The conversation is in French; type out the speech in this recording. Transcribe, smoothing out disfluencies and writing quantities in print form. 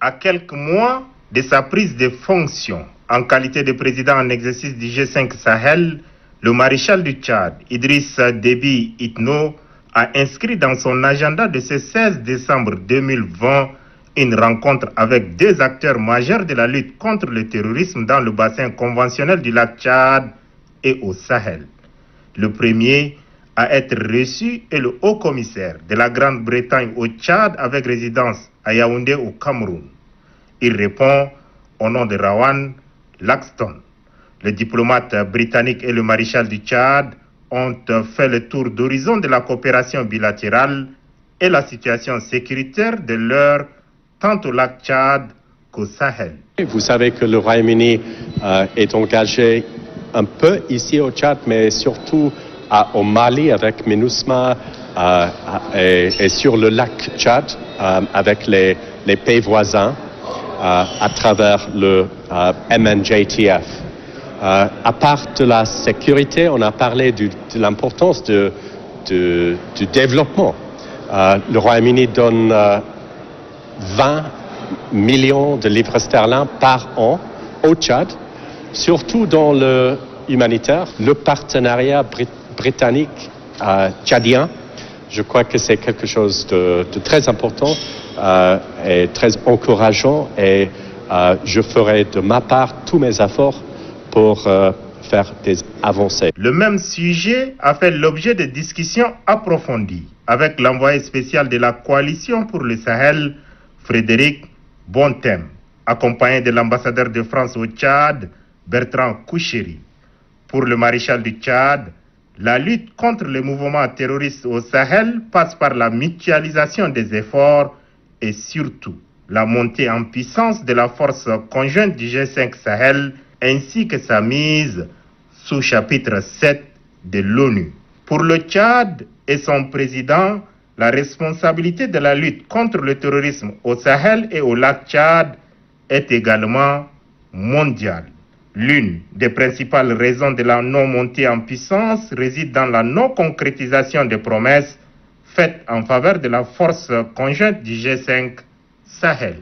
À quelques mois de sa prise de fonction en qualité de président en exercice du G5 Sahel, le maréchal du Tchad, Idriss Déby Itno, a inscrit dans son agenda de ce 16 décembre 2020 une rencontre avec deux acteurs majeurs de la lutte contre le terrorisme dans le bassin conventionnel du lac Tchad et au Sahel. Le premier à être reçu est le haut-commissaire de la Grande-Bretagne au Tchad avec résidence à Yaoundé au Cameroun. Il répond au nom de Rowan Laxton. Le diplomate britannique et le maréchal du Tchad ont fait le tour d'horizon de la coopération bilatérale et la situation sécuritaire de l'heure tant au lac Tchad qu'au Sahel. Vous savez que le Royaume-Uni est engagé un peu ici au Tchad, mais surtout au Mali avec MINUSMA et sur le lac Tchad avec les pays voisins à travers le MNJTF. À part de la sécurité, on a parlé de l'importance du développement. Le Royaume-Uni donne 20 millions de livres sterling par an au Tchad, surtout dans le humanitaire. Le partenariat britannique tchadien, je crois que c'est quelque chose de très important et très encourageant, et je ferai de ma part tous mes efforts pour faire des avancées. Le même sujet a fait l'objet de discussions approfondies avec l'envoyé spécial de la coalition pour le Sahel, Frédéric Bontem, accompagné de l'ambassadeur de France au Tchad, Bertrand Koucheri. Pour le maréchal du Tchad, la lutte contre les mouvements terroristes au Sahel passe par la mutualisation des efforts et surtout la montée en puissance de la force conjointe du G5 Sahel ainsi que sa mise sous chapitre 7 de l'ONU. Pour le Tchad et son président, la responsabilité de la lutte contre le terrorisme au Sahel et au lac Tchad est également mondiale. L'une des principales raisons de la non-montée en puissance réside dans la non-concrétisation des promesses faites en faveur de la force conjointe du G5 Sahel.